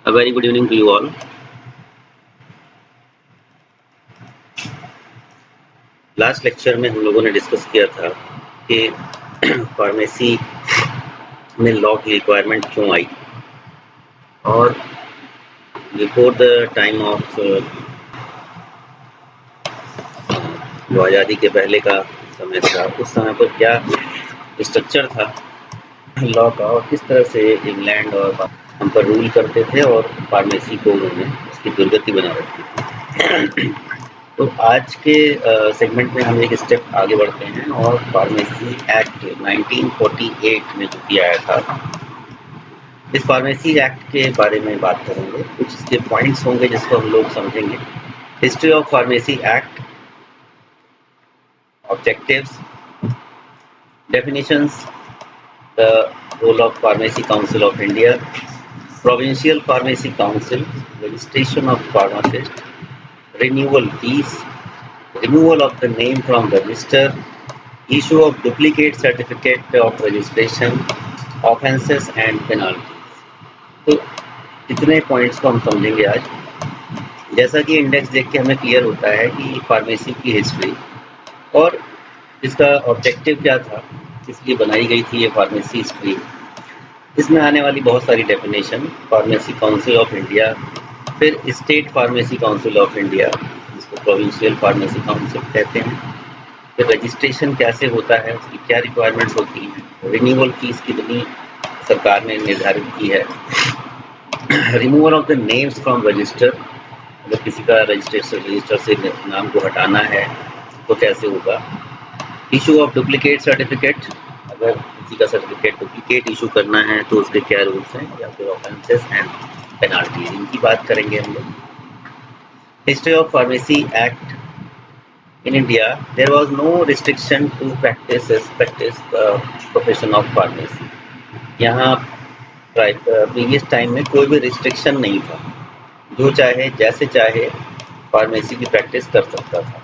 A very good evening to you all. Last lecture में हम लोगों ने डिस्कस किया था कि फार्मेसी में लॉ की रिक्वायरमेंट क्यों आई, और बिफोर द टाइम ऑफ जो आज़ादी के पहले का समय था, उस समय पर क्या स्ट्रक्चर था लॉ का और किस तरह से इंग्लैंड और हम पर रूल करते थे और फार्मेसी को उन्होंने उसकी दुर्गति बना रखी थी। तो आज के सेगमेंट में हम एक स्टेप आगे बढ़ते हैं और फार्मेसी एक्ट 1948 में जो किया आया था, इस फार्मेसी एक्ट के बारे में बात करेंगे। कुछ इसके पॉइंट्स होंगे जिसको हम लोग समझेंगे। History of pharmacy act, objectives, definitions, the role of pharmacy council of India, provincial pharmacy council, registration of pharmacist, renewal fees, removal of the name from register, issue of duplicate certificate of registration, offences and penalties। तो इतने points को हम समझेंगे आज। जैसा कि index देख के हमें क्लियर होता है कि फार्मेसी की हिस्ट्री और इसका ऑब्जेक्टिव क्या था, इसलिए बनाई गई थी ये फार्मेसी हिस्ट्री। इसमें आने वाली बहुत सारी definition, pharmacy council of India, फिर state pharmacy council of India जिसको प्रोविंशियल फार्मेसी काउंसिल कहते हैं, फिर रजिस्ट्रेशन कैसे होता है, उसकी क्या रिक्वायरमेंट्स होती हैं, रिन्यूअल फीस कितनी सरकार ने निर्धारित की है, removal of the names from register, अगर किसी का रजिस्टर से नाम को हटाना है तो कैसे होगा, इशू ऑफ डुप्लीकेट सर्टिफिकेट, अगर किसी का सर्टिफिकेट डुप्लीकेट इशू करना है तो उसके क्या रूल्स हैं, या फिर ऑफेंसेस एंड पेनाल्टी, इनकी बात करेंगे हम लोग। History of pharmacy act in India, there was no restriction to practise profession of pharmacy. यहाँ प्रीवियस टाइम में कोई भी रिस्ट्रिक्शन नहीं था, जो चाहे जैसे चाहे फार्मेसी की प्रैक्टिस कर सकता था।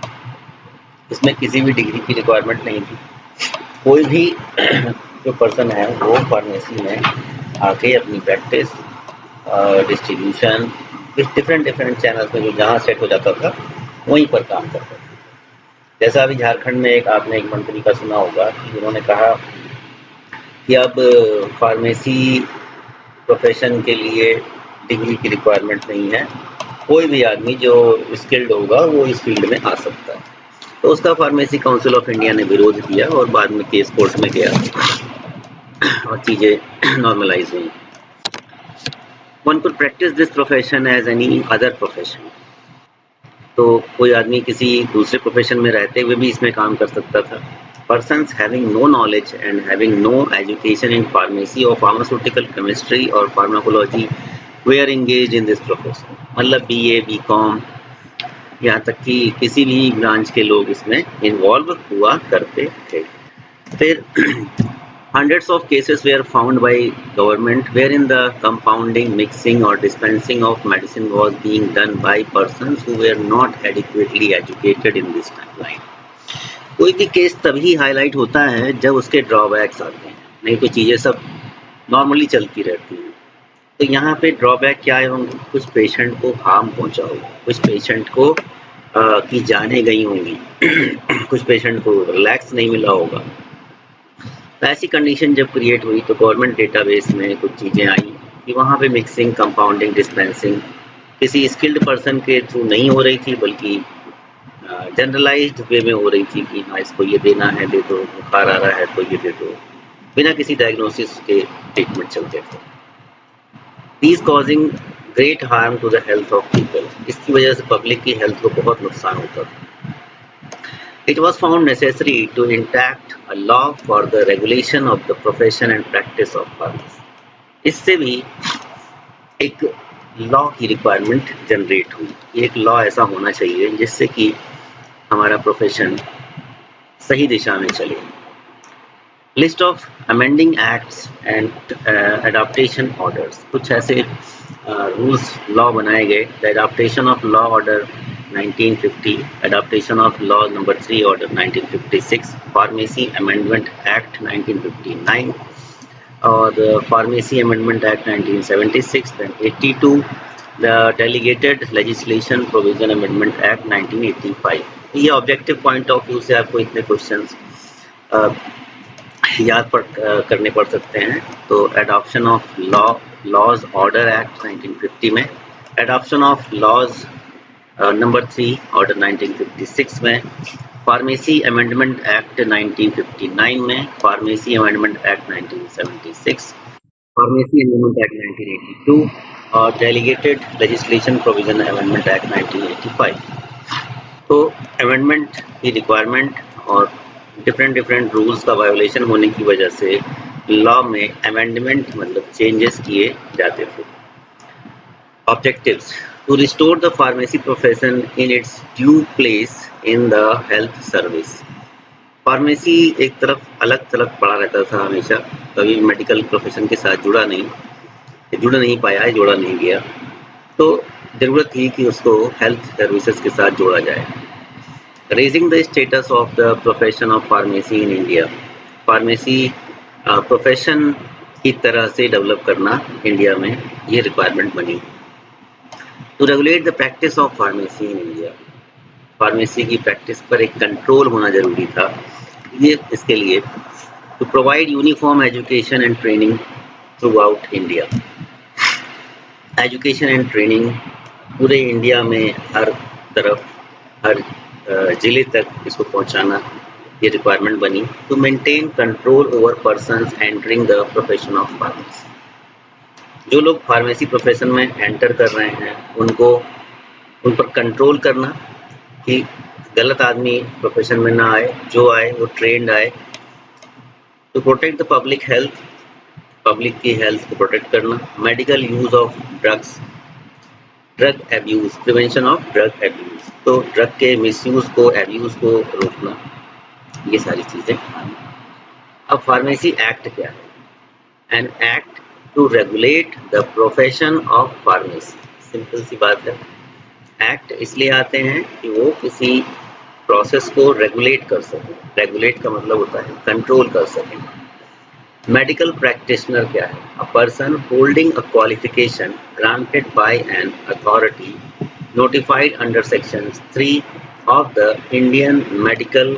इसमें किसी भी डिग्री की रिक्वायरमेंट नहीं थी। कोई भी जो पर्सन है वो फार्मेसी में आके अपनी प्रैक्टिस, डिस्ट्रीब्यूशन, डिफरेंट चैनल्स में जो जहाँ सेट हो जाता था वहीं पर काम करता था। जैसा अभी झारखंड में आपने एक मंत्री का सुना होगा कि उन्होंने कहा कि अब फार्मेसी प्रोफेशन के लिए डिग्री की रिक्वायरमेंट नहीं है, कोई भी आदमी जो स्किल्ड होगा वो इस फील्ड में आ सकता है। तो उसका फार्मेसी काउंसिल ऑफ इंडिया ने विरोध किया और बाद में केस कोर्ट में गया और चीज़ें नॉर्मलाइज हुई। One could practice this profession as any other profession। तो कोई आदमी किसी दूसरे प्रोफेशन में रहते हुए भी इसमें काम कर सकता था। Persons having no knowledge and having no education in pharmacy or pharmaceutical chemistry or pharmacology were engaged in this profession। मतलब BA, BCom, यहाँ तक कि किसी भी ब्रांच के लोग इसमें इन्वॉल्व हुआ करते थे। फिर hundreds of cases were found by government wherein the compounding, mixing or dispensing of medicine was being done by persons who were not adequately educated in this line। कोई भी केस तभी हाईलाइट होता है जब उसके ड्रॉबैक्स आते हैं, नहीं तो चीज़ें सब नॉर्मली चलती रहती हैं। तो यहाँ पे ड्रॉबैक क्या है, कुछ पेशेंट को हार्म पहुँचा होगा, कुछ पेशेंट को की जानें गई होंगी, कुछ पेशेंट को रिलैक्स नहीं मिला होगा। ऐसी कंडीशन जब क्रिएट हुई तो गवर्नमेंट डेटाबेस में कुछ चीज़ें आई कि वहाँ पे मिक्सिंग, कंपाउंडिंग, डिस्पेंसिंग किसी स्किल्ड पर्सन के थ्रू नहीं हो रही थी, बल्कि जनरलाइज्ड वे में हो रही थी कि हाँ इसको ये देना है, दे दो, बुखार आ रहा है तो ये दे दो, बिना किसी डायग्नोसिस के ट्रीटमेंट चलते थे। These causing great harm to the health of people. इसकी वजह से पब्लिक की हेल्थ को बहुत नुकसान होता था। It was found necessary to enact a law for the regulation of the profession and practice of pharmacy। इससे भी एक लॉ की रिक्वायरमेंट जनरेट हुई। एक लॉ ऐसा होना चाहिए जिससे कि हमारा प्रोफेशन सही दिशा में चले। List of amending acts and adaptation orders, कुछ ऐसे रूल्स लॉ बनाए गए। The adaptation of law order 1950, adaptation of law number 3 order 1956, pharmacy amendment act 1959, or the Pharmacy Amendment Act 1976, then 82, the Delegated Legislation Provision Amendment Act 1985. ये objective point of view से आपको इतने questions करने पड़ सकते हैं। तो adoption of laws order act 1950 में, adoption of laws number 3 order 1956 में, फार्मेसी अमेंडमेंट एक्ट 1959 में, pharmacy amendment act 1976, pharmacy amendment act 1982 और delegated legislation provision amendment act 1985। तो अमेंडमेंट की रिक्वायरमेंट और डिफरेंट रूल्स का वायोलेशन होने की वजह से लॉ में अमेंडमेंट मतलब चेंजेस किए जाते थे। Objectives: to restore the pharmacy profession in its due place in the health service. Pharmacy एक तरफ अलग थलग पड़ा रहता था हमेशा, कभी मेडिकल प्रोफेशन के साथ जुड़ नहीं पाया, जोड़ा नहीं गया, तो जरूरत थी कि उसको हेल्थ सर्विसेज के साथ जोड़ा जाए। Raising the status of the profession of pharmacy in India, pharmacy profession की तरह से डेवलप करना इंडिया में, ये रिक्वायरमेंट बनी। To regulate the practice of pharmacy in India, pharmacy की प्रैक्टिस पर एक कंट्रोल होना जरूरी था, ये इसके लिए। To provide uniform education and training throughout India, education and training पूरे इंडिया में हर तरफ, हर जिले तक इसको पहुंचाना, ये रिक्वायरमेंट बनी। To maintain control over persons entering the profession of pharmacy, जो लोग फार्मेसी प्रोफेशन में एंटर कर रहे हैं उन पर कंट्रोल करना कि गलत आदमी प्रोफेशन में ना आए, जो आए वो ट्रेंड आए। To protect the public health, public की हेल्थ को प्रोटेक्ट करना। Medical use of drugs, drug abuse, prevention of drug abuse, तो ड्रग के मिसयूज को, एब्यूज को रोकना, ये सारी चीजें। अब फार्मेसी एक्ट क्या है? An act to regulate the profession of pharmacy, simple सी बात है। एक्ट इसलिए आते हैं कि वो किसी प्रोसेस को रेगुलेट कर सकें। रेगुलेट का मतलब होता है कंट्रोल कर सकें। मेडिकल प्रैक्टिशनर क्या है? A person holding a qualification granted by an authority notified under section 3 of the Indian medical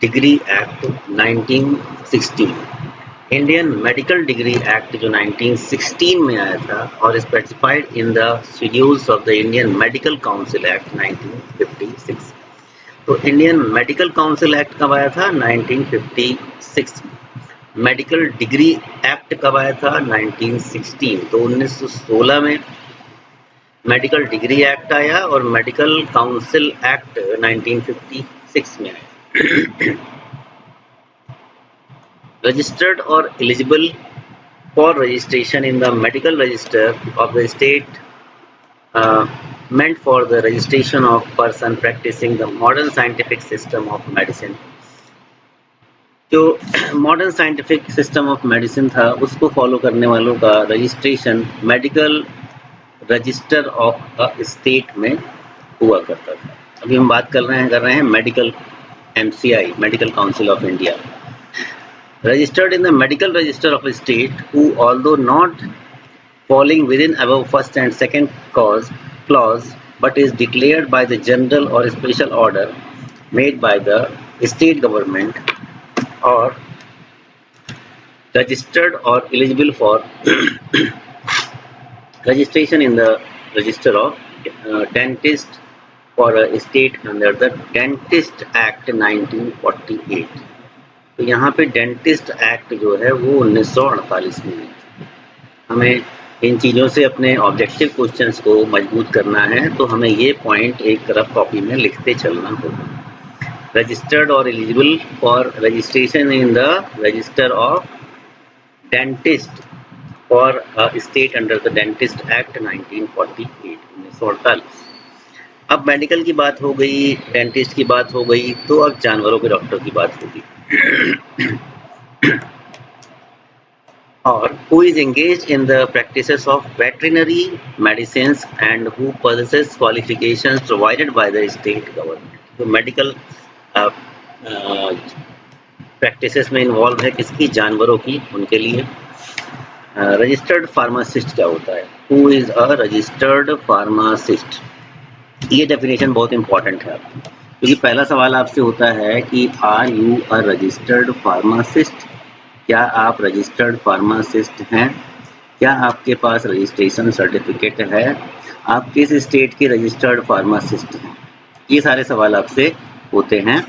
degree act 1916। Indian medical degree act जो 1916 में आया था और specified in the schedules of the Indian medical council act 1956। तो Indian medical council act कब आया था? 1956। Medical degree act कब आया था? 1916। तो 1916 में मेडिकल डिग्री एक्ट आया और मेडिकल काउंसिल एक्ट 1956 में आया। Registered or eligible for registration in the medical register of the state, meant for the registration of person practicing the modern scientific system of medicine। जो modern scientific system of medicine था उसको follow करने वालों का registration medical register of a state में हुआ करता था। अभी हम बात कर रहे हैं medical MCI, medical council of India. Registered in the medical register of a state who, although not falling within above first and second clause, but is declared by the general or special order made by the state government, or registered or eligible for registration in the register of dentist for a state under the Dentist Act 1948। तो यहाँ पे dentist act जो है वो 1948 में है। हमें इन चीज़ों से अपने ऑब्जेक्टिव क्वेश्चंस को मजबूत करना है, तो हमें ये पॉइंट एक तरफ कॉपी में लिखते चलना होगा। रजिस्टर्ड और eligible for registration in the register of dentist for state under the dentist act 1948। अब मेडिकल की बात हो गई, डेंटिस्ट की बात हो गई, तो अब जानवरों के डॉक्टर की बात होगी। or who is engaged in the practices of veterinary medicines and who possesses qualifications provided by the state government। तो मेडिकल प्रैक्टिसेस में इन्वॉल्व है किसकी? जानवरों की, उनके लिए। रजिस्टर्ड फार्मासिस्ट क्या होता है? Who is a registered pharmacist? ये डेफिनेशन बहुत इंपॉर्टेंट है क्योंकि पहला सवाल आपसे होता है कि are you a registered pharmacist? क्या आप रजिस्टर्ड फार्मासिस्ट हैं? क्या आपके पास रजिस्ट्रेशन सर्टिफिकेट है? आप किस स्टेट के रजिस्टर्ड फार्मासिस्ट हैं? ये सारे सवाल आपसे होते हैं।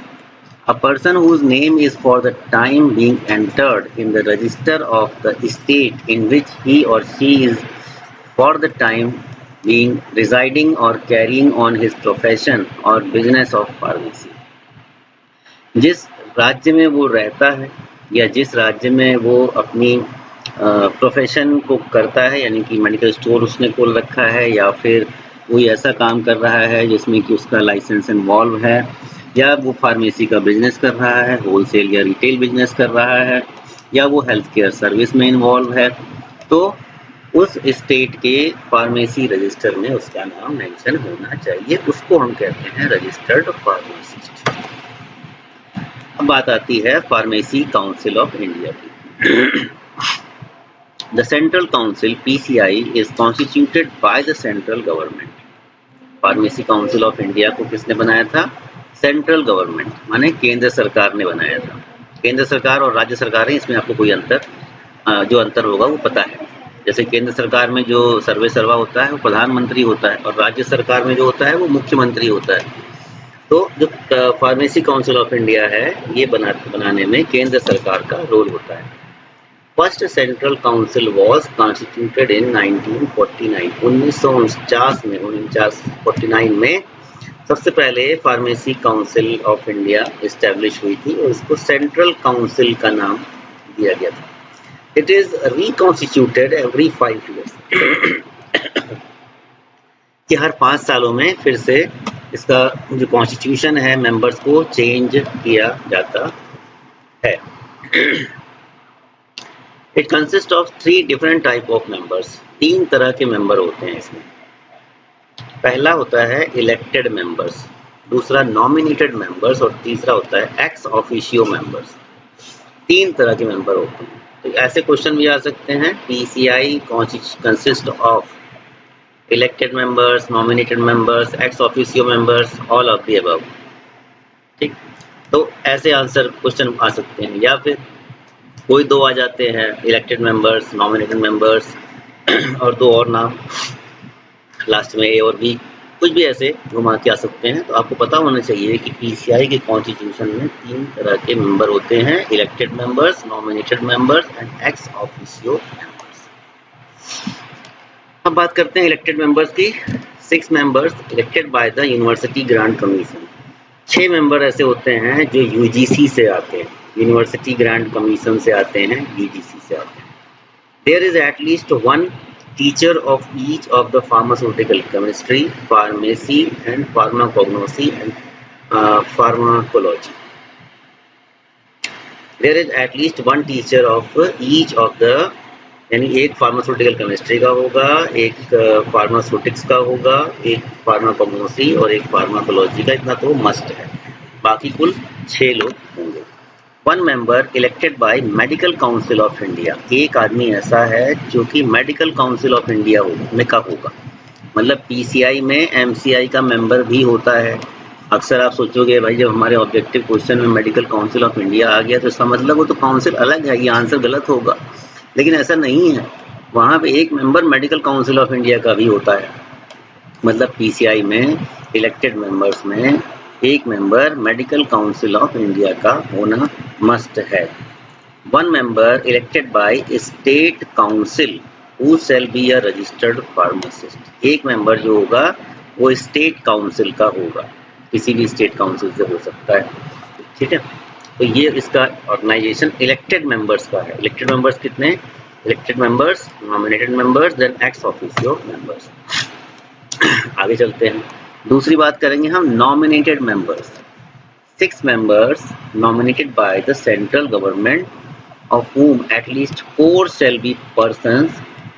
A person whose name is for the time being entered in the register of the state in which he or she is for the time being residing or carrying on his profession or business of pharmacy. जिस राज्य में वो रहता है या जिस राज्य में वो अपनी प्रोफेशन को करता है, यानी कि मेडिकल स्टोर उसने खोल रखा है या फिर कोई ऐसा काम कर रहा है जिसमें कि उसका लाइसेंस इन्वॉल्व है, या वो फार्मेसी का बिजनेस कर रहा है, होलसेल या रिटेल बिजनेस कर रहा है, या वो हेल्थ केयर सर्विस में इन्वॉल्व है, तो उस स्टेट के फार्मेसी रजिस्टर में उसका नाम मेंशन होना चाहिए। उसको हम कहते हैं रजिस्टर्ड फार्मासिस्ट। अब बात आती है फार्मेसी काउंसिल ऑफ इंडिया की। The Central Council (PCI) is constituted by the central government. Pharmacy council of India को किसने बनाया था? सेंट्रल गवर्नमेंट, माने केंद्र सरकार ने बनाया था। केंद्र सरकार और राज्य सरकार है, इसमें आपको कोई जो अंतर होगा वो पता है। जैसे केंद्र सरकार में जो सर्वे सर्वा होता है वो प्रधानमंत्री होता है, और राज्य सरकार में जो होता है वो मुख्यमंत्री होता है। तो जो फार्मेसी काउंसिल ऑफ इंडिया है ये बनाने में केंद्र सरकार का रोल होता है। First central council was constituted इन 1949। 1949 में सबसे पहले pharmacy council of India establish हुई थी और इसको सेंट्रल काउंसिल का नाम दिया गया था। It is reconstituted every 5 years। कि हर 5 सालों में फिर से इसका जो कॉन्स्टिट्यूशन है मेंबर्स को चेंज किया जाता है। It consist of 3 different type of members. 3 तरह के मेंबर होते हैं इसमें। पहला होता है इलेक्टेड मेंबर्स, दूसरा नॉमिनेटेड मेंबर्स और तीसरा होता है एक्स ऑफिशियो मेंबर्स। 3 तरह के मेंबर होते हैं। तो ऐसे क्वेश्चन भी आ सकते हैं, PCI consist of elected members, nominated members, x officio members, all of the above. ठीक, तो ऐसे आंसर क्वेश्चन आ सकते हैं, या फिर कोई 2 आ जाते हैं, इलेक्टेड मेंबर्स, नॉमिनेटेड मेंबर्स और 2 और नाम लास्ट में ए और बी, कुछ भी ऐसे घुमा के आ सकते हैं। तो आपको पता होना चाहिए कि पीसीआई के कॉन्स्टिट्यूशन में 3 तरह के मेंबर होते हैं, elected members, nominated members and x officio members. अब बात करते हैं इलेक्टेड मेंबर्स की। 6 members elected by the university grant commission. 6 member ऐसे होते हैं जो यूजीसी से आते हैं, यूनिवर्सिटी ग्रांट कमीशन से आते हैं, यूजीसी से आते हैं। There is at least 1 teacher of each of the pharmaceutical chemistry, pharmacy and pharmacognosy and pharmacology. There is at least 1 teacher of each of the, यानी एक फार्मास्यूटिकल केमिस्ट्री का होगा, एक फार्मास्यूटिक्स का होगा, एक फार्माकोग्नोसी और एक फार्माकोलॉजी का। इतना तो मस्ट है। बाकी कुल 6 लोग होंगे। 1 member elected by medical council of India. एक आदमी ऐसा है जो कि मेडिकल काउंसिल ऑफ इंडिया में का होगा, मतलब पीसीआई में एमसीआई का मेंबर भी होता है। अक्सर आप सोचोगे भाई जब हमारे ऑब्जेक्टिव क्वेश्चन में मेडिकल काउंसिल ऑफ इंडिया आ गया तो इसका मतलब वो तो काउंसिल अलग है, ये आंसर गलत होगा। लेकिन ऐसा नहीं है, वहाँ पे एक member medical council of India का भी होता है। मतलब पीसीआई में इलेक्टेड मेंबर्स में एक member medical council of India का होना मस्ट है। 1 member elected by state council who shall be a registered pharmacist. एक मेंबर जो होगा वो स्टेट काउंसिल का होगा, किसी भी स्टेट काउंसिल से हो सकता है। ठीक है, तो ये इसका ऑर्गेनाइजेशन इलेक्टेड मेंबर्स का है। इलेक्टेड मेंबर्स कितने? Elected members, nominated members, then ex officio members. आगे चलते हैं, दूसरी बात करेंगे हम nominated members. 6 members nominated by the central government, of whom at least 4 shall be persons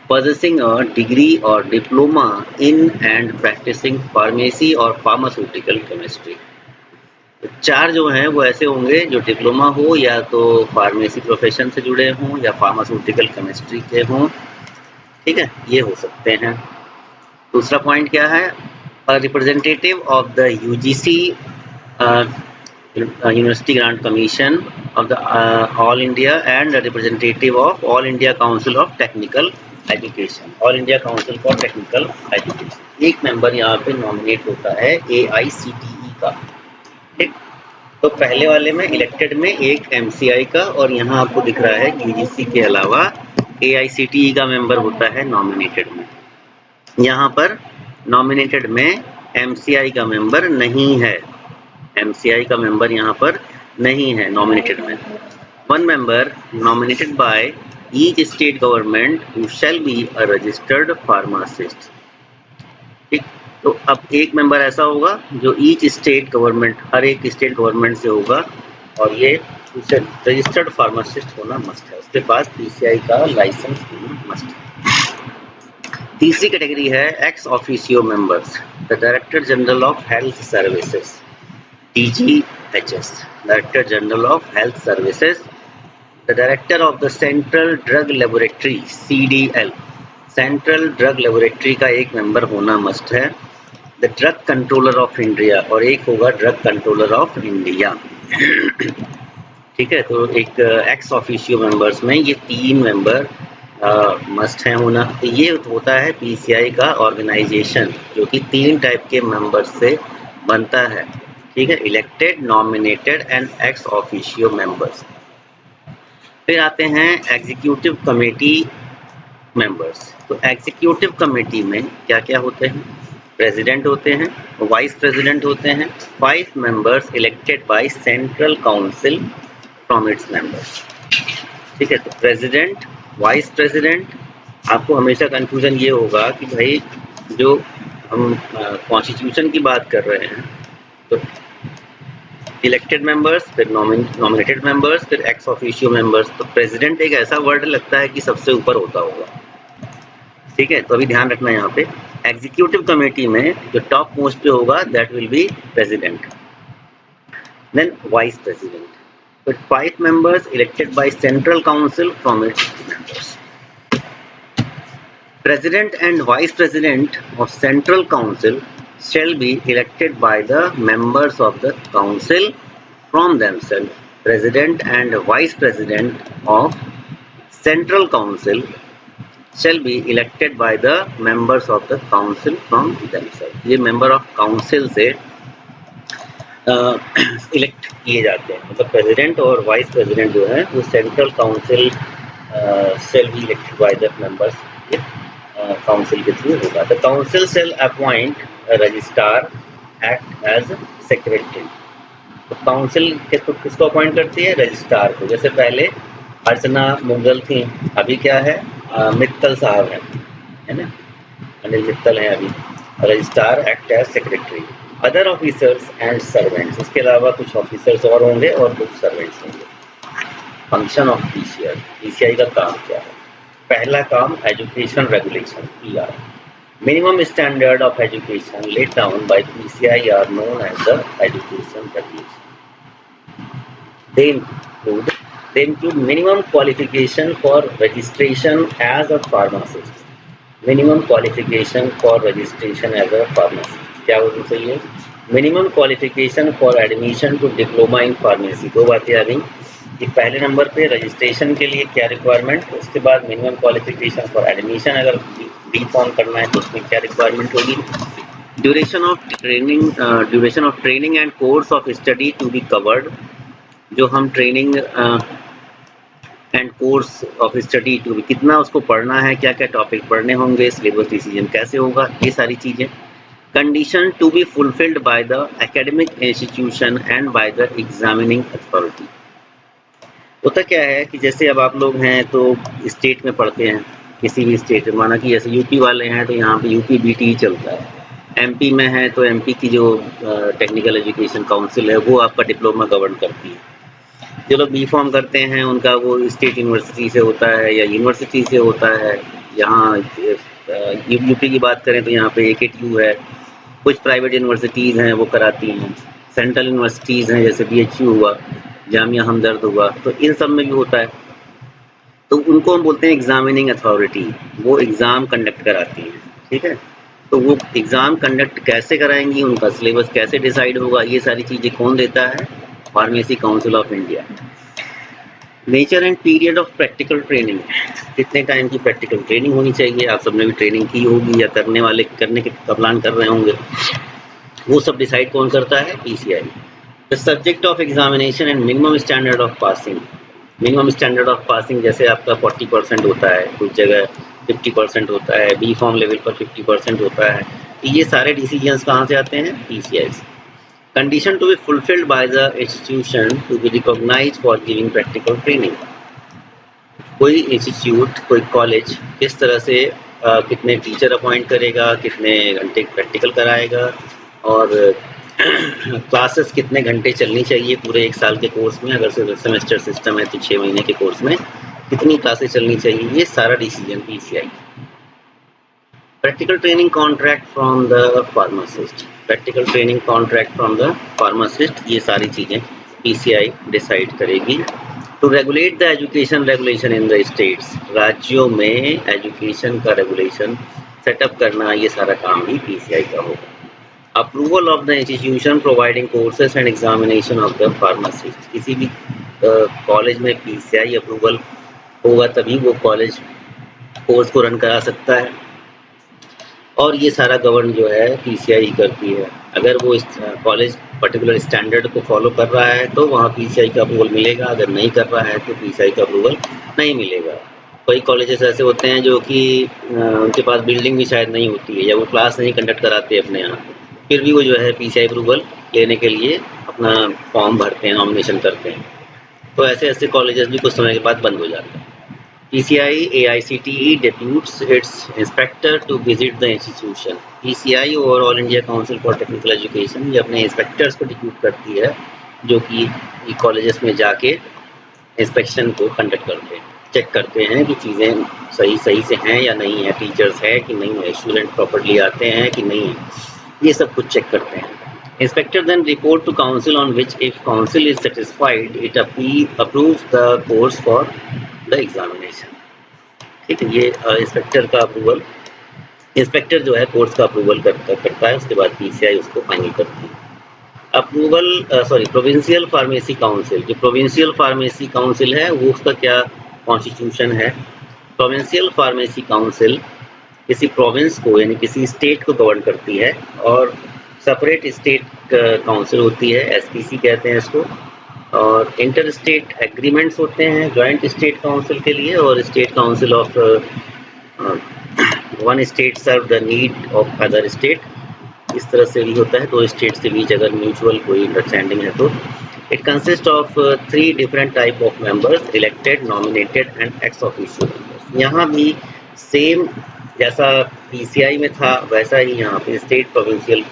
possessing a degree or diploma in and practicing pharmacy or pharmaceutical chemistry. तो 4 जो हैं वो ऐसे होंगे जो डिप्लोमा हो या तो फार्मेसी प्रोफेशन से जुड़े हों या फार्मास्यूटिकल केमिस्ट्री के हों, ठीक है, ये हो सकते हैं। दूसरा पॉइंट क्या है, representative of the UGC university grant commission of the all India and representative of all India council of technical education, all India council for technical education. एक मेंबर यहाँ पे नॉमिनेट होता है AICTE का, ठीक। तो पहले वाले में इलेक्टेड में एक MCI का, और यहाँ आपको दिख रहा है यूजीसी के अलावा AICTE का मेंबर होता है नॉमिनेटेड में। यहाँ पर नॉमिनेटेड में MCI का मेंबर नहीं है, MCI का मेंबर यहाँ पर नहीं है नॉमिनेटेड में। One member nominated by each state government who shall be a registered pharmacist, ठीक। तो अब एक मेंबर ऐसा होगा जो ईच स्टेट गवर्नमेंट, हर एक स्टेट गवर्नमेंट से होगा, और ये रजिस्टर्ड फार्मासिस्ट होना मस्ट है, उसके पास PCI का लाइसेंस होना मस्ट है। तीसरी कैटेगरी है x officio members, the director general of health services, DGHS, director general of health services, the director of the central drug laboratory CDL, central drug laboratory का एक member होना must है, the drug controller of India, और एक होगा drug controller of India, ठीक है। तो एक एक्स ऑफिशियो मेंबर्स में ये 3 मेंबर मस्ट है होना। तो ये होता है PCI का ऑर्गेनाइजेशन, जो कि 3 टाइप के मेंबर्स से बनता है, ठीक है, elected, nominated and x officio members. फिर आते हैं एग्जीक्यूटिव कमेटी मेंबर्स। तो एग्जीक्यूटिव कमेटी में क्या क्या होते हैं, प्रेसिडेंट होते हैं, वाइस प्रेसिडेंट होते हैं, 5 members elected by central council from its members, ठीक है। तो प्रेसिडेंट, वाइस प्रेसिडेंट, आपको हमेशा कंफ्यूजन ये होगा कि भाई जो हम कॉन्स्टिट्यूशन की बात कर रहे हैं, तो इलेक्टेड मेंबर्स, फिर नॉमिनेटेड मेंबर्स, फिर एक्स ऑफिशियो मेंबर्स। तो प्रेसिडेंट एक ऐसा वर्ड लगता है कि सबसे ऊपर होता होगा, ठीक है। तो अभी ध्यान रखना यहाँ पे एग्जीक्यूटिव कमेटी में जो टॉप मोस्ट पे होगा that will be president, then vice president, फिर 5 members elected by central council from its members. President and Vice President of Central Council shall be elected by the members of the Council from themselves. President and Vice President of Central Council shall be elected by the members of the Council from themselves. ये member of Council से elect किए जाते हैं, मतलब president और vice president जो है वो central council shall be elected by the members council के थ्रू होगा। The council shall appoint registrar, act as secretary. तो काउंसिल किसको अपॉइंट करती है, रजिस्ट्रार को। जैसे पहले अर्चना मुगल थी, अभी क्या है, मित्तल साहब है ना, अनिल मित्तल है अभी। Registrar act as secretary. Other officers and servants, इसके अलावा कुछ ऑफिसर्स और होंगे और कुछ सर्वेंट्स होंगे। फंक्शन ऑफ PCI का काम क्या है, पहला काम education regulation, PR। Minimum standard of education laid down by PCI are known as the education regulation. They include minimum qualification for registration as a pharmacist. Minimum qualification for registration as a pharmacist क्या होनी चाहिए, minimum qualification for admission to diploma in pharmacy. 2 बातें आ गई कि पहले number पे registration के लिए क्या रिक्वायरमेंट, उसके बाद मिनिमम क्वालिफिकेशन फॉर एडमिशन, अगर बी फॉर्म करना है तो उसमें क्या रिक्वायरमेंट होगी। Duration of training and course of study to be covered, जो हम training and course of study to be, कितना उसको पढ़ना है, क्या क्या टॉपिक पढ़ने होंगे, सिलेबस डिसीजन कैसे होगा, ये सारी चीज़ें। Condition to be fulfilled by the academic institution and by the examining authority. होता क्या है कि जैसे अब आप लोग हैं तो स्टेट में पढ़ते हैं, किसी भी स्टेट में, माना कि जैसे यूपी वाले हैं तो यहाँ पे यूपी BT चलता है, MP में है तो MP की जो टेक्निकल एजुकेशन काउंसिल है वो आपका डिप्लोमा गवर्न करती है। जो लोग बी फॉर्म करते हैं उनका वो स्टेट यूनिवर्सिटी से होता है या यूनिवर्सिटी से होता है। यहाँ यूपी की बात करें तो यहाँ पे AKTU है, कुछ प्राइवेट यूनिवर्सिटीज़ हैं वो कराती हैं। सेंट्रल यूनिवर्सिटीज़ हैं, जैसे BHU हुआ, जामिया हमदर्द हुआ, तो इन सब में भी होता है। तो उनको हम बोलते हैं एग्जामिनिंग अथॉरिटी, वो एग्ज़ाम कंडक्ट कराती हैं, ठीक है। तो वो एग्ज़ाम कंडक्ट कैसे कराएंगी, उनका सिलेबस कैसे डिसाइड होगा, ये सारी चीज़ें कौन देता है? Pharmacy council of India. Nature and period of practical training, कितने टाइम की प्रैक्टिकल ट्रेनिंग होनी चाहिए, आप सबने भी ट्रेनिंग की होगी या करने के प्लान कर रहे होंगे, वो सब डिसाइड कौन करता है? PCI। The subject of examination and minimum standard of passing, minimum standard of passing जैसे आपका 40% होता है, कुछ जगह 50% होता है, बी फॉर्म लेवल पर 50% होता है, तो ये सारे डिसीजंस कहाँ से आते हैं? PCI से। Condition to be fulfilled by the institution to be recognized for giving practical training। कोई इंस्टीट्यूट, कोई कॉलेज किस तरह से कितने टीचर अपॉइंट करेगा, कितने घंटे प्रैक्टिकल कराएगा, और क्लासेस कितने घंटे चलनी चाहिए पूरे 1 साल के कोर्स में, अगर सेमेस्टर सिस्टम है तो 6 महीने के कोर्स में कितनी क्लासेस चलनी चाहिए, ये सारा decision PCI। Practical training contract from the pharmacist, practical training contract from the pharmacist, ये सारी चीज़ें PCI डिसाइड करेगी। To regulate the education regulation in the states, राज्यों में एजुकेशन का रेगुलेशन सेटअप करना, ये सारा काम भी PCI का होगा। Approval of the institution providing courses and examination of the pharmacist, किसी भी कॉलेज में PCI अप्रूवल होगा तभी वो कॉलेज कोर्स को रन करा सकता है, और ये सारा गवर्न जो है PCI ही करती है। अगर वो कॉलेज पर्टिकुलर स्टैंडर्ड को फॉलो कर रहा है तो वहाँ PCI का अप्रूवल मिलेगा, अगर नहीं कर रहा है तो PCI का अप्रूवल नहीं मिलेगा। कई कॉलेजेस ऐसे होते हैं जो कि उनके पास बिल्डिंग भी शायद नहीं होती है, या वो क्लास नहीं कंडक्ट कराते अपने यहाँ, फिर भी वो जो है PCI अप्रूवल लेने के लिए अपना फॉर्म भरते हैं, नॉमिनेशन करते हैं, तो ऐसे कॉलेजेस भी कुछ समय के बाद बंद हो जाते हैं। PCI AICTE deputes its inspector to visit the institution। PCI और all India council for technical education ये अपने इंस्पेक्टर्स को डिप्यूट करती है, जो कि कॉलेजेस में जाके इंस्पेक्शन को कंडक्ट करते हैं, चेक करते हैं कि चीज़ें सही से हैं या नहीं है, टीचर्स है कि नहीं है, स्टूडेंट प्रॉपर्ली आते हैं कि नहीं है, ये सब कुछ चेक करते हैं। Inspector then report to council, on which if council is satisfied it approves the course for the examination। ठीक है, ये इंस्पेक्टर का अप्रूवल, इंस्पेक्टर जो है कोर्स का अप्रूवल करता है, उसके बाद PCI उसको फाइनल करती है। अप्रूवल प्रोविंशियल फार्मेसी काउंसिल, जो प्रोविंशियल फार्मेसी काउंसिल है वो उसका क्या कॉन्स्टिट्यूशन है? प्रोविंशियल फार्मेसी काउंसिल किसी प्रोविंस को यानी किसी स्टेट को गवर्न करती है, और सेपरेट स्टेट काउंसिल होती है, SPC कहते हैं इसको, और इंटर स्टेट एग्रीमेंट्स होते हैं जॉइंट स्टेट काउंसिल के लिए, और state council of one state serve the need of other state, इस तरह से भी होता है, दो स्टेट्स के बीच अगर म्यूचुअल कोई अंडरस्टैंडिंग है तो। It consist of 3 different type of members, elected, nominated and x officio members. यहाँ भी सेम जैसा PCI में था वैसा ही यहाँ पे स्टेट प्रोविंशियल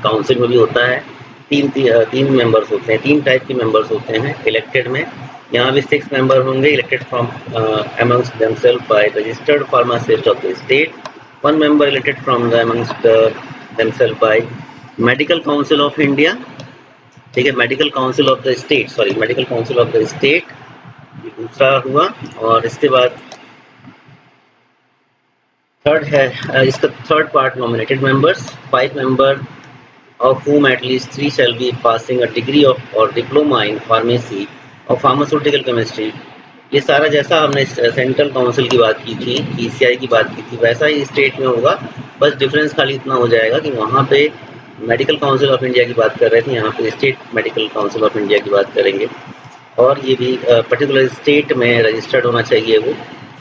काउंसिल में भी होता है। तीन मेंबर्स होते हैं, 3 टाइप के मेंबर्स होते हैं। इलेक्टेड में यहाँ भी 6 मेंबर होंगे, elected from amongst themselves by registered pharmacist of the state. 1 member elected from the amongst themselves by medical council of India. ठीक है, medical council of the state, medical council of the state, ये दूसरा हुआ। और इसके बाद third है इसका third part, nominated members. 5 member of whom at least 3 shall be passing a degree of or diploma in pharmacy or pharmaceutical chemistry। ये सारा जैसा हमने सेंट्रल काउंसिल की बात की थी, PCI की बात की थी, वैसा ही स्टेट में होगा। बस डिफरेंस खाली इतना हो जाएगा कि वहाँ पे मेडिकल काउंसिल ऑफ इंडिया की बात कर रहे थे, यहाँ पे state medical council of India की बात करेंगे। और ये भी पर्टिकुलर स्टेट में रजिस्टर्ड होना चाहिए। वो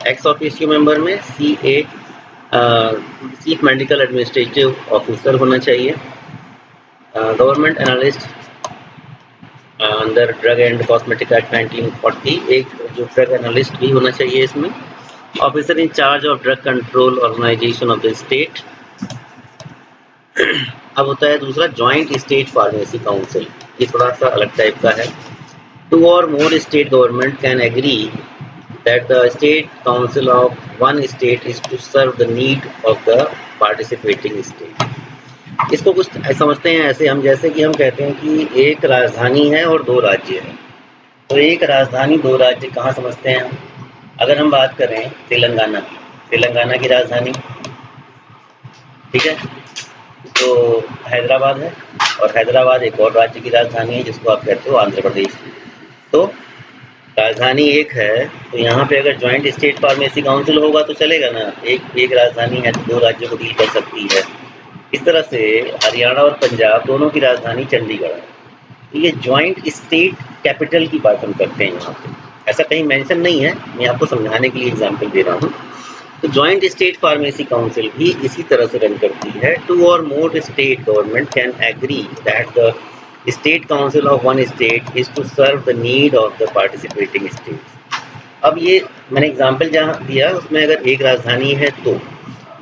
एक्स ऑफिशियो मेंबर में CA chief medical administrative officer होना चाहिए। Government analyst under drug and cosmetic act 1940, एक जो ड्रग एनालिस्ट भी होना चाहिए इसमें। Officer in charge of drug control organisation of the state. अब होता है दूसरा जॉइंट स्टेट फार्मेसी काउंसिल, ये थोड़ा सा अलग टाइप का है। 2 or more state government can agree that the state council of one state is to serve the need of the participating state। इसको कुछ समझते हैं ऐसे हम, जैसे कि हम कहते हैं कि एक राजधानी है और 2 राज्य हैं। तो एक राजधानी 2 राज्य कहाँ समझते हैं हम? अगर हम बात करें तेलंगाना की, तेलंगाना की राजधानी, ठीक है, तो हैदराबाद है, और हैदराबाद एक और राज्य की राजधानी है जिसको आप कहते हो आंध्र प्रदेश। तो राजधानी एक है, तो यहाँ पे अगर ज्वाइंट स्टेट फार्मेसी काउंसिल होगा तो चलेगा ना, एक राजधानी है तो 2 राज्यों को डील कर सकती है। इस तरह से हरियाणा और पंजाब दोनों की राजधानी चंडीगढ़ है। तो ये ज्वाइंट स्टेट कैपिटल की बात हम करते हैं यहाँ पे, ऐसा कहीं मेंशन नहीं है, मैं आपको समझाने के लिए एग्जांपल दे रहा हूँ। तो ज्वाइंट स्टेट फार्मेसी काउंसिल भी इसी तरह से रन करती है। 2 और more state government can agree that the state council of one state is to serve the need of the participating states. अब ये मैंने एग्जांपल जहाँ दिया उसमें अगर एक राजधानी है तो,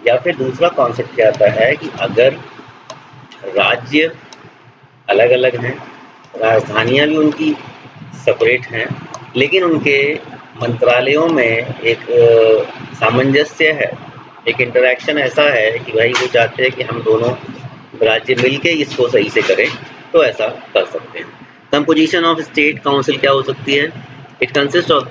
या फिर दूसरा कॉन्सेप्ट क्या आता है कि अगर राज्य अलग अलग हैं, राजधानियाँ भी उनकी सेपरेट हैं, लेकिन उनके मंत्रालयों में एक सामंजस्य है, एक इंटरेक्शन ऐसा है कि भाई वो चाहते हैं कि हम दोनों राज्य मिलके इसको सही से करें, तो ऐसा कर सकते हैं। कंपोजिशन ऑफ स्टेट काउंसिल क्या हो सकती है? It consist of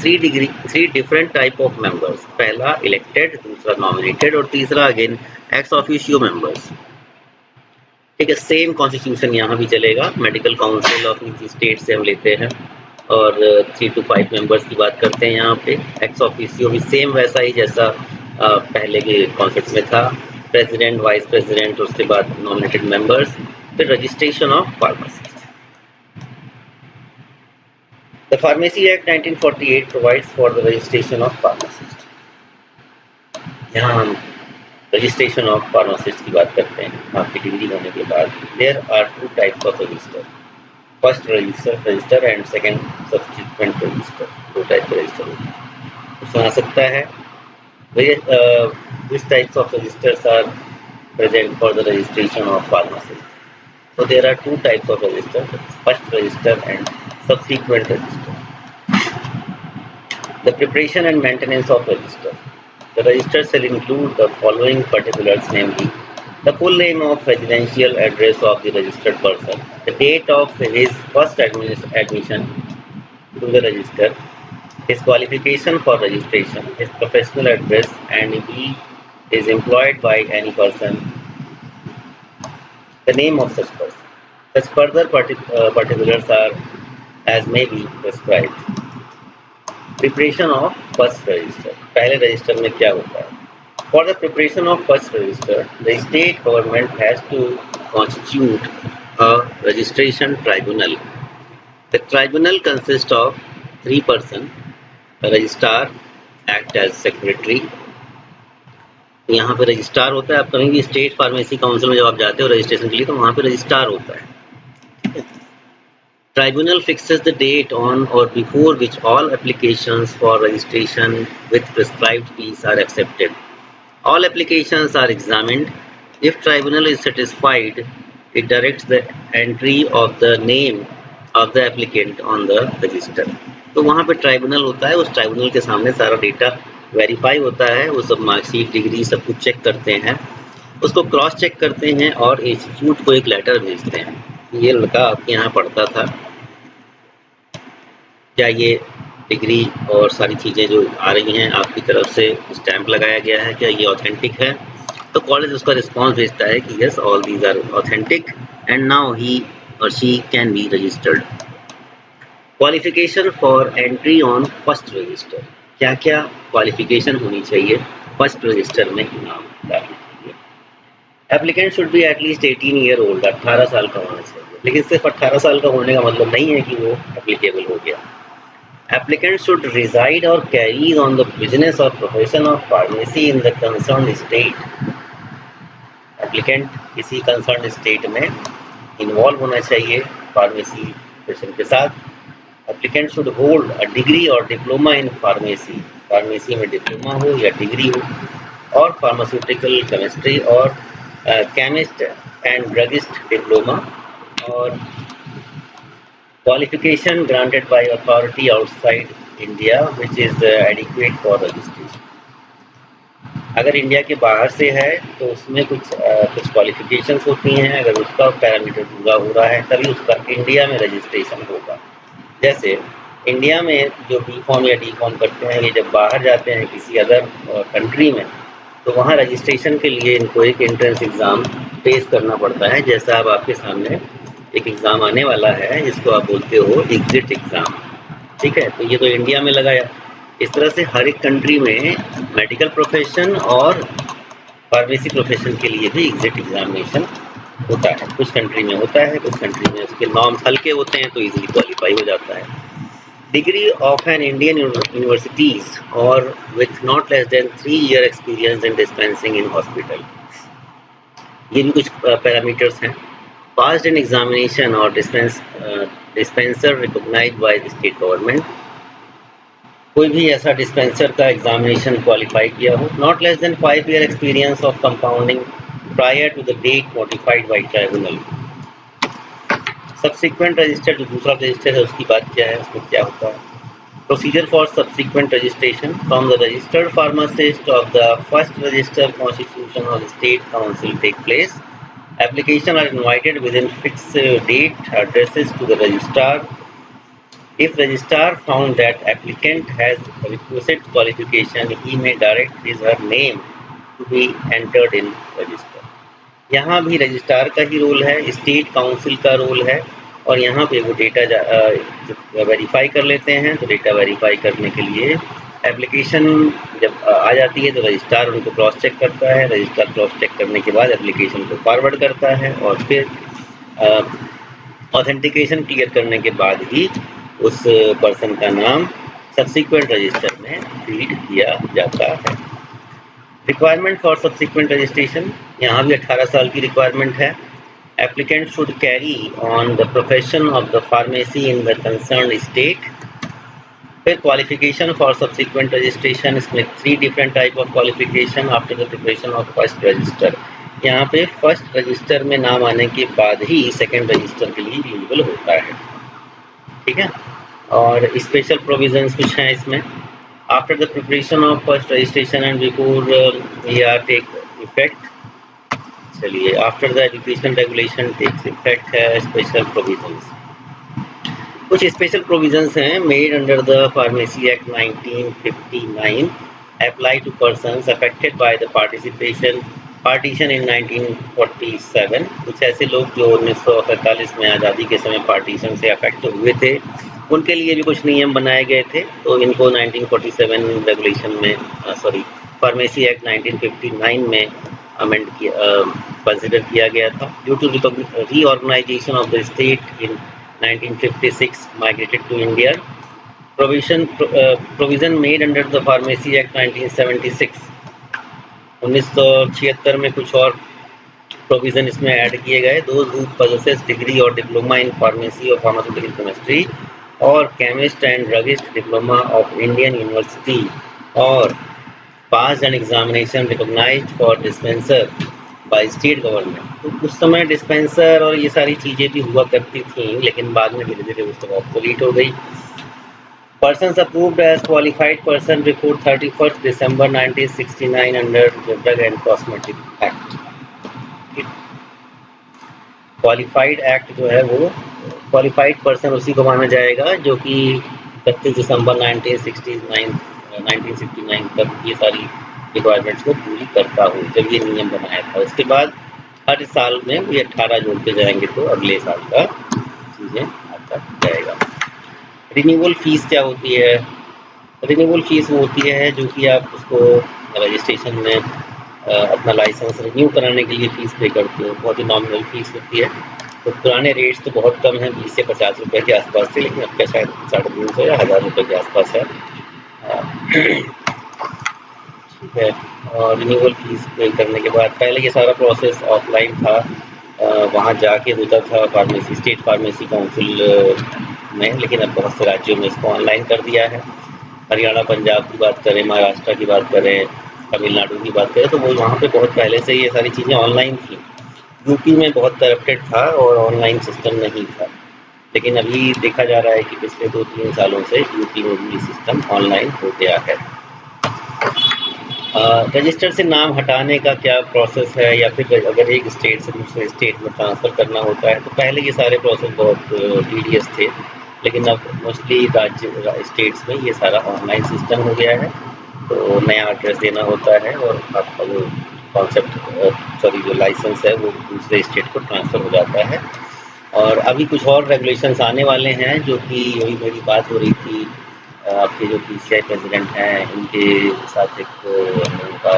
3 different type of members. पहला इलेक्टेड, दूसरा नॉमिनेटेड और तीसरा अगेन एक्स ऑफिशियो मेंबर्स। ठीक है, सेम कॉन्स्टिट्यूशन यहाँ भी चलेगा। मेडिकल काउंसिल ऑफ स्टेट से हम लेते हैं और 3 to 5 मेंबर्स की बात करते हैं यहाँ पे। एक्स ऑफिसियो भी सेम वैसा ही जैसा पहले के कॉन्सेप्ट में था, प्रेसिडेंट, वाइस प्रेसिडेंट, उसके बाद नॉमिनेटेड मेंबर्स, फिर registration of pharmacy. The pharmacy act 1948 provides for the registration of pharmacist. यहाँ हम रजिस्ट्रेशन ऑफ फार्मासिस्ट की बात करते हैं। आपकी डिग्री होने के बाद there are 2 types of register, first register and second subsequent register. 2 type के रजिस्टर होते हैं। तो सुना सकता है which types of registers are present for the registration of pharmacists? So there are 2 types of register, first register and subsequent register. The preparation and maintenance of register. The register shall include the following particulars, namely the full name of residential address of the registered person, the date of his first admission to the register, his qualification for registration, his professional address, and if he is employed by any person, the name of such person. Such further particulars are as may be prescribed. Preparation of first register. पहले register में क्या होता है? For the preparation of first register, the state government has to constitute a registration tribunal. The tribunal consists of 3 persons. Registrar act as secretary. यहाँ पे registrar होता है। आप कहेंगे स्टेट फार्मेसी काउंसिल में जब आप जाते हो रजिस्ट्रेशन के लिए तो वहाँ पे रजिस्ट्रार होता है। Tribunal fixes the date on or before which all applications for registration with prescribed fees are accepted. All applications are examined. If tribunal is satisfied it directs the entry of the name of the applicant on the register. तो वहाँ पे tribunal होता है, उस tribunal के सामने सारा data verify होता है, वो सब मार्कशीट, डिग्री सब कुछ चेक करते हैं, उसको क्रॉस चेक करते हैं और इंस्टीट्यूट को एक लेटर भेजते हैं। ये लड़का आपके यहाँ पढ़ता था, क्या ये डिग्री और सारी चीज़ें जो आ रही हैं आपकी तरफ से स्टैंप लगाया गया है, क्या ये ऑथेंटिक है? तो कॉलेज उसका रिस्पॉन्स भेजता है कि yes all these are authentic and now he or she can be registered. Qualification for entry on first register. क्या क्या क्वालिफिकेशन होनी चाहिए फर्स्ट रजिस्टर में नाम डालने के लिए? Applicant should be at least 18 year old, 18 साल का होना चाहिए। लेकिन सिर्फ 18 साल का होने का मतलब नहीं है कि वो एप्लीकेबल हो गया। एप्लीकेंट शुड रिजाइड और कैरी ऑन द बिजनेस और profession of pharmacy in the concern state. Applicant किसी कंसर्न स्टेट में इन्वॉल्व होना चाहिए फार्मेसी प्रोफेशन के साथ। Applicant should hold a degree or diploma in pharmacy, pharmacy में डिप्लोमा हो या डिग्री हो, और pharmaceutical chemistry or chemist and druggist diploma, और qualification granted by authority outside India which is adequate for registration. अगर India के बाहर से है तो उसमें कुछ क्वालिफिकेशंस होती हैं, अगर उसका पैरामीटर पूरा हो रहा है तभी उसका इंडिया में रजिस्ट्रेशन होगा। जैसे इंडिया में जो बी.कॉम या डी.कॉम करते हैं, ये जब बाहर जाते हैं किसी अदर कंट्री में, तो वहाँ रजिस्ट्रेशन के लिए इनको एक एंट्रेंस एग्ज़ाम फेस करना पड़ता है। जैसा अब आपके सामने एक एग्ज़ाम आने वाला है जिसको आप बोलते हो एग्ज़िट एग्ज़ाम, ठीक है। तो ये तो इंडिया में लगाया। इस तरह से हर एक कंट्री में मेडिकल प्रोफेशन और फार्मेसी प्रोफेशन के लिए भी एग्ज़िट एग्जामिनेशन होता है। कुछ कंट्री में होता है, कुछ कंट्री में उसके नॉर्म्स हल्के होते हैं तो इजीली क्वालिफाई हो जाता है। Degree of an Indian universities or with not less than 3 year experience in dispensing in hospital, ये भी कुछ पैरामीटर्स हैं। Passed an examination or dispenser recognised by the state government, कोई भी ऐसा डिस्पेंसर का एग्जामिनेशन क्वालिफाई किया हो। Not less than 5 year experience of compounding prior to the date notified by tribunal. Subsequent register, जो दूसरा रजिस्टर है उसकी बात क्या है, उसमें क्या होता है। Procedure for subsequent registration from the registered pharmacist of the first register constitution of state council take place. Application are invited within fixed date addresses to the registrar. If registrar found that applicant has requisite qualification, he may direct his or her name to be entered in register. यहाँ भी registrar का ही role है, state council का role है, और यहाँ पे वो डेटा वेरीफाई कर लेते हैं। तो डेटा वेरीफाई करने के लिए एप्लीकेशन जब आ जाती है तो रजिस्ट्रार उनको क्रॉस चेक करता है। रजिस्ट्रार क्रॉस चेक करने के बाद एप्लीकेशन को फॉरवर्ड करता है और फिर ऑथेंटिकेशन क्लियर करने के बाद ही उस पर्सन का नाम सब्सिक्वेंट रजिस्टर में फीड किया जाता है। रिक्वायरमेंट फॉर सब्सिक्वेंट रजिस्ट्रेशन, यहाँ भी 18 साल की रिक्वायरमेंट है। Applicant should carry on the profession of the pharmacy in the concern state. फिर क्वालिफिकेशन फॉर सब्सिक्वेंट रजिस्ट्रेशन, इसमें 3 different type of qualification after the preparation of first resistor. यहाँ पे first resistor में नाम आने के बाद ही सेकेंड रजिस्टर के लिए एलिजिबल होता है, ठीक है। और स्पेशल प्रोविजंस कुछ हैं इसमें। After the preparation of first registration and before take effect, चलिए after the education regulation takes effect है स्पेशल प्रोविजंस। कुछ स्पेशल प्रोविजंस हैं made under the pharmacy act 1959 apply to persons affected by the partition in 1947। कुछ ऐसे लोग जो 1947 में आज़ादी के समय पार्टीशन से अफेक्ट हुए थे, उनके लिए भी कुछ नियम बनाए गए थे। तो इनको 1947 रेगुलेशन में फार्मेसी एक्ट 1959 में अमेंड किया, कंसिडर किया गया था। Due to reorganisation of the state in 1956 migrated to India. Provision made under the Pharmacy Act 1976. 1976 में कुछ और प्रोविजन इसमें ऐड किए गए। Those who possess degree or diploma in pharmacy or pharmaceutical chemistry or chemist and druggist diploma of Indian university or pass an examination recognised for dispenser by state government. तो उस समय dispenser और ये सारी चीज़ें भी हुआ करती थी, लेकिन बाद में धीरे धीरे उस ऑब्सोलीट हो गई। Persons approved as qualified person before 31 December 1969 under drug and cosmetic act. Qualified act जो है वो क्वालिफाइड पर्सन उसी को माना जाएगा जो कि 31 दिसंबर 1969 तक ये सारी रिक्वायरमेंट्स को पूरी करता हूँ, जब ये नियम बनाया था। उसके बाद हर साल में ये 18 जोड़ते जाएंगे तो अगले साल का चीज़ें आता जाएगा। रिन्यूअल फीस क्या होती है? रिन्यूअल फीस वो होती है जो कि आप उसको रजिस्ट्रेशन में अपना लाइसेंस रिन्यू कराने के लिए फ़ीस पे करते हो। बहुत ही नॉमिनल फीस होती है। तो पुराने रेट्स तो बहुत कम हैं, 20 से 50 रुपये के आसपास थे, लेकिन अब का शायद 350 या 1000 रुपये के आसपास है, ठीक है। और रिन्यूअल फीस पे करने के बाद पहले ये सारा प्रोसेस ऑफलाइन था, वहाँ जाके होता था फार्मेसी स्टेट फार्मेसी काउंसिल में, लेकिन अब बहुत से राज्यों में इसको ऑनलाइन कर दिया है। हरियाणा, पंजाब की बात करें, महाराष्ट्र की बात करें, तमिलनाडु की बात करें, तो वो वहाँ पे बहुत पहले से ये सारी चीज़ें ऑनलाइन थी। यूपी में बहुत करप्टेड था और ऑनलाइन सिस्टम नहीं था, लेकिन अभी देखा जा रहा है कि पिछले 2-3 सालों से यूपी में भी सिस्टम ऑनलाइन हो गया है। रजिस्टर से नाम हटाने का क्या प्रोसेस है, या फिर अगर एक स्टेट से दूसरे स्टेट में ट्रांसफ़र करना होता है, तो पहले ये सारे प्रोसेस बहुत टीडियस थे, लेकिन अब मोस्टली स्टेट्स में ये सारा ऑनलाइन सिस्टम हो गया है। तो नया एड्रेस देना होता है और आपका जो जो लाइसेंस है वो दूसरे स्टेट को ट्रांसफ़र हो जाता है। और अभी कुछ और रेगुलेशंस आने वाले हैं, जो कि वही मेरी बात हो रही थी, आपके जो पीसीआई प्रेसिडेंट हैं उनके साथ एक उनका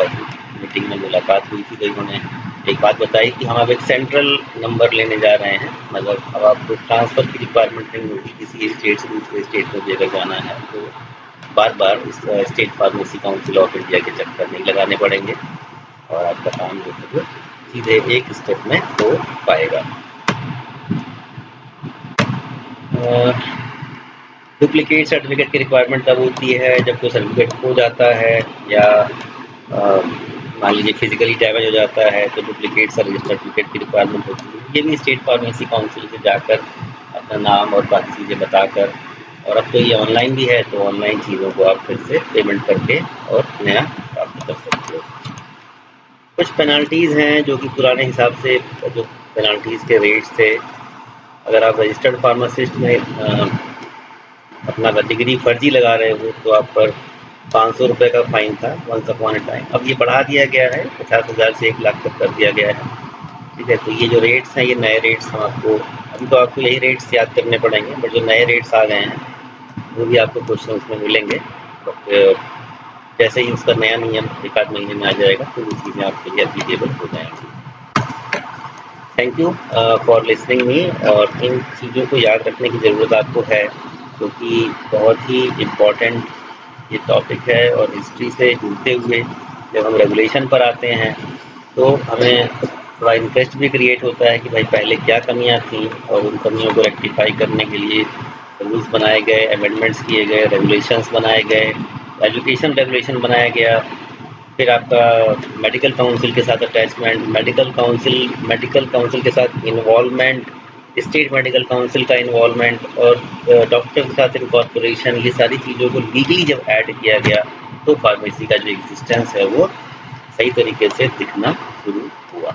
मीटिंग में मुलाकात हुई थी, तो इन्होंने एक बात बताई कि हम अब एक सेंट्रल नंबर लेने जा रहे हैं। मतलब अब आपको ट्रांसफ़र की रिक्वायरमेंट नहीं होगी, किसी स्टेट से दूसरे स्टेट में भी अगर जाना है तो बार बार इस state pharmacy council of India के चक्कर नहीं लगाने पड़ेंगे, और आपका काम जो है वो सीधे एक स्टेप में हो पाएगा। डुप्लीकेट सर्टिफिकेट की रिक्वायरमेंट तब होती है जब कोई सर्टिफिकेट खो जाता है, या मान लीजिए फिजिकली डैमेज हो जाता है, तो डुप्लीकेट सर्टिफिकेट की रिक्वायरमेंट होती है। ये भी स्टेट फार्मेसी काउंसिल से जाकर अपना नाम और बाकी चीज़ें बताकर, और अब तो ये ऑनलाइन भी है, तो ऑनलाइन चीज़ों को आप फिर से पेमेंट करके और नया प्राप्त कर सकते हो। कुछ पेनल्टीज़ हैं जो कि पुराने हिसाब से जो पेनल्टीज़ के रेट्स थे, अगर आप रजिस्टर्ड फार्मासिस्ट में अपना डिग्री फर्जी लगा रहे हो तो आप पर 500 रुपये का फाइन था वंस अपॉन अ टाइम। अब ये बढ़ा दिया गया है, 50,000 से 1 लाख तक कर दिया गया है। ठीक है, तो ये जो रेट्स हैं ये नए रेट्स हम आपको, अभी तो आपको यही रेट्स याद करने पड़ेंगे, बट जो नए रेट्स आ गए हैं वो भी आपको क्वेश्चन में मिलेंगे। बट जैसे ही उसका नया नियम 1 आध महीने में आ जाएगा तो वो चीज़ें आपके लिए एप्लीकेबल हो जाएंगी। Thank you for listening me, और इन चीज़ों को याद रखने की ज़रूरत आपको है, क्योंकि बहुत ही इम्पॉर्टेंट ये टॉपिक है। और हिस्ट्री से जुड़ते हुए जब हम रेगुलेशन पर आते हैं तो हमें थोड़ा इंटरेस्ट भी क्रिएट होता है कि भाई पहले क्या कमियां थी, और उन कमियों को रेक्टिफाई करने के लिए रूल्स बनाए गए, अमेंडमेंट्स किए गए, रेगुलेशंस बनाए गए, एजुकेशन रेगुलेशन बनाया गया। फिर आपका मेडिकल काउंसिल के साथ अटैचमेंट, मेडिकल काउंसिल के साथ इन्वॉल्वमेंट, स्टेट मेडिकल काउंसिल का इन्वॉल्वमेंट, और डॉक्टर के साथ इनकॉर्पोरेशन, ये सारी चीज़ों को लीगली जब ऐड किया गया तो फार्मेसी का जो एग्जिस्टेंस है वो सही तरीके से दिखना शुरू हुआ।